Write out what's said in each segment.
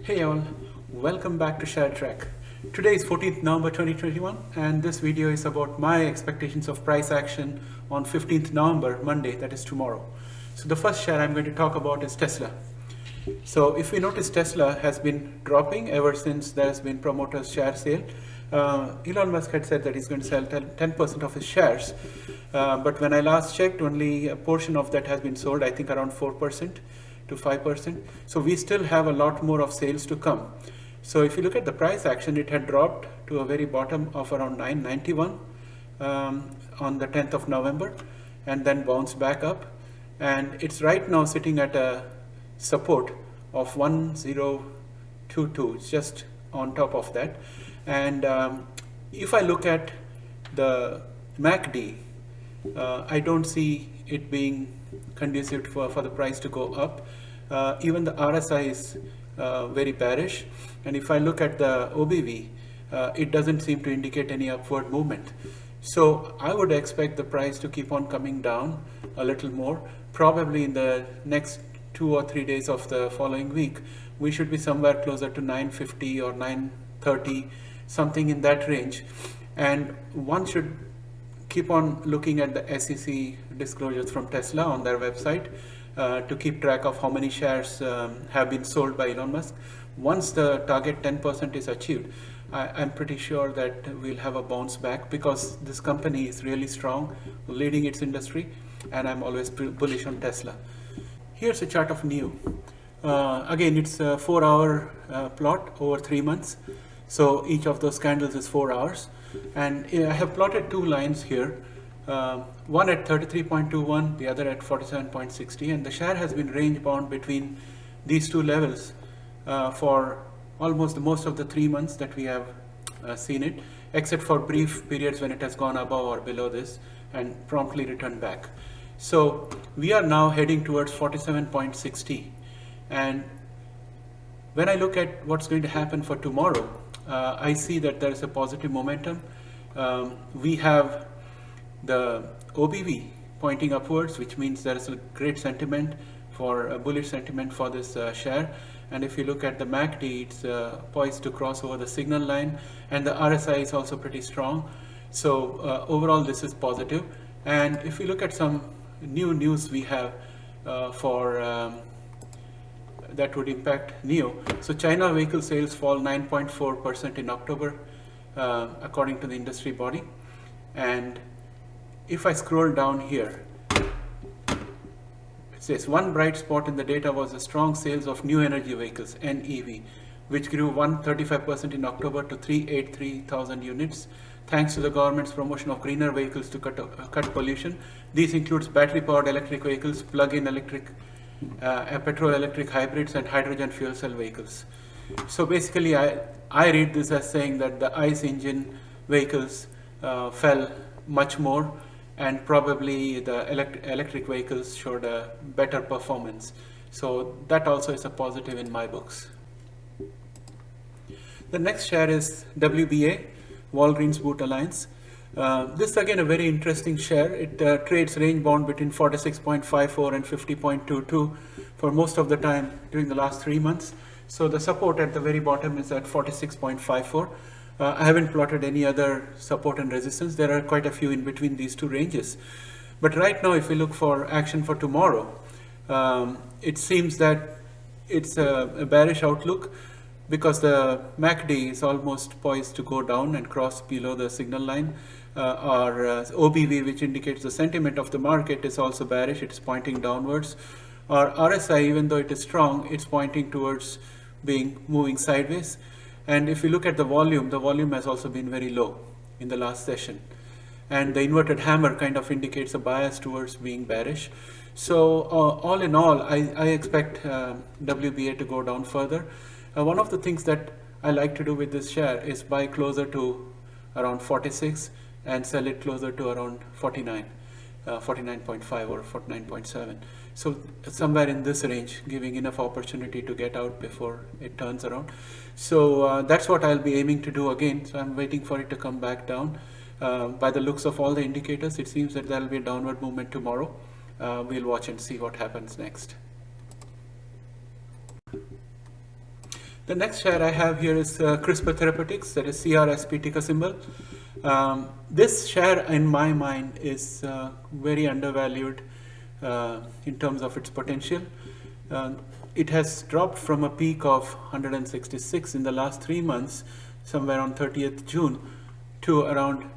Hey all, welcome back to ShareTreck. Today is 14th November 2021 and this video is about my expectations of price action on 15th November, Monday, that is tomorrow. So the first share I'm going to talk about is Tesla. So if we notice, Tesla has been dropping ever since there has been promoters share sale. Elon Musk had said that he's going to sell 10% of his shares, but when I last checked, only a portion of that has been sold, I think around 4% to 5%. So we still have a lot more of sales to come. So if you look at the price action, it had dropped to a very bottom of around 991 on the 10th of November and then bounced back up. And it's right now sitting at a support of 1022. It's just on top of that. And if I look at the MACD, I don't see it being conducive for the price to go up. Even the RSI is very bearish, and if I look at the OBV, it doesn't seem to indicate any upward movement. So I would expect the price to keep on coming down a little more. Probably in the next 2 or 3 days of the following week, we should be somewhere closer to 950 or 930, something in that range. And one should keep on looking at the SEC disclosures from Tesla on their website to keep track of how many shares have been sold by Elon Musk. Once the target 10% is achieved, I'm pretty sure that we'll have a bounce back because this company is really strong, leading its industry, and I'm always bullish on Tesla. Here's a chart of NIO. Again, it's a 4-hour plot over 3 months. So each of those candles is 4 hours. And I have plotted two lines here, one at 33.21, the other at 47.60. And the share has been range bound between these two levels for almost most of the 3 months that we have seen it, except for brief periods when it has gone above or below this and promptly returned back. So we are now heading towards 47.60. And when I look at what's going to happen for tomorrow, I see that there is a positive momentum. We have the OBV pointing upwards, which means there is a great sentiment for a bullish sentiment for this share. And if you look at the MACD, it's poised to cross over the signal line, and the RSI is also pretty strong. So overall, this is positive. And if we look at some new news we have that would impact NIO. So China vehicle sales fall 9.4% in October, according to the industry body. And if I scroll down here, it says one bright spot in the data was the strong sales of new energy vehicles, NEV, which grew 135% in October to 383,000 units, thanks to the government's promotion of greener vehicles to cut pollution. These includes battery-powered electric vehicles, plug-in electric, petrol-electric hybrids, and hydrogen fuel cell vehicles. So basically, I read this as saying that the ICE engine vehicles fell much more, and probably the electric vehicles showed a better performance. So that also is a positive in my books. The next share is WBA, Walgreens Boot Alliance. This is again a very interesting share. It trades range bound between 46.54 and 50.22 for most of the time during the last 3 months. So the support at the very bottom is at 46.54. I haven't plotted any other support and resistance. There are quite a few in between these two ranges. But right now, if we look for action for tomorrow, it seems that it's a bearish outlook, because the MACD is almost poised to go down and cross below the signal line. Our OBV, which indicates the sentiment of the market, is also bearish. It's pointing downwards. Our RSI, even though it is strong, it's pointing towards moving sideways. And if you look at the volume has also been very low in the last session. And the inverted hammer kind of indicates a bias towards being bearish. So all in all, I expect WBA to go down further. One of the things that I like to do with this share is buy closer to around 46 and sell it closer to around 49, 49.5 or 49.7. So somewhere in this range, giving enough opportunity to get out before it turns around. So that's what I'll be aiming to do again. So I'm waiting for it to come back down. By the looks of all the indicators, it seems that there'll be a downward movement tomorrow. We'll watch and see what happens next. The next share I have here is CRISPR Therapeutics, that is CRSP ticker symbol. This share in my mind is very undervalued in terms of its potential. It has dropped from a peak of 166 in the last 3 months, somewhere on 30th June, to around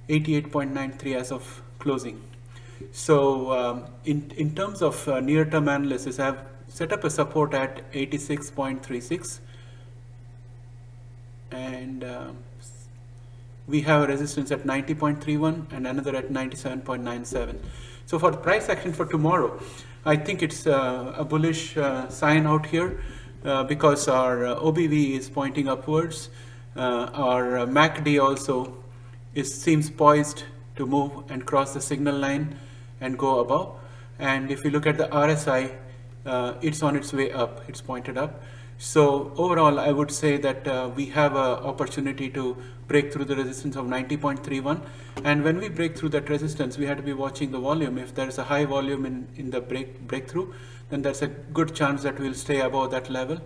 88.93 as of closing. So in terms of near-term analysis, I have set up a support at 86.36, and we have a resistance at 90.31 and another at 97.97. So for the price action for tomorrow, I think it's a bullish sign out here because our OBV is pointing upwards. Our MACD also seems poised to move and cross the signal line and go above. And if you look at the RSI, it's on its way up, it's pointed up. So overall, I would say that we have an opportunity to break through the resistance of 90.31. And when we break through that resistance, we have to be watching the volume. If there's a high volume in the breakthrough, then there's a good chance that we'll stay above that level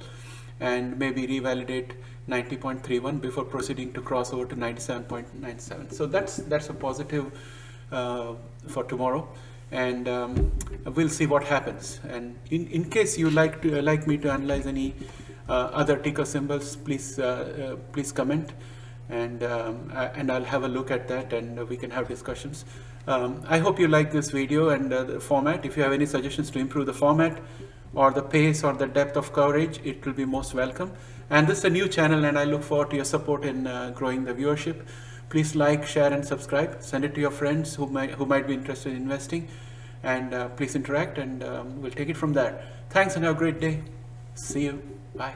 and maybe revalidate 90.31 before proceeding to cross over to 97.97. So that's a positive for tomorrow. And we'll see what happens. And in case you like me to analyze any other ticker symbols, please comment, and I'll have a look at that, and we can have discussions. I hope you like this video and the format. If you have any suggestions to improve the format or the pace or the depth of coverage, it will be most welcome. And this is a new channel, and I look forward to your support in growing the viewership. Please like, share, and subscribe. Send it to your friends who might be interested in investing, and please interact, and we'll take it from there. Thanks, and have a great day. See you. Bye.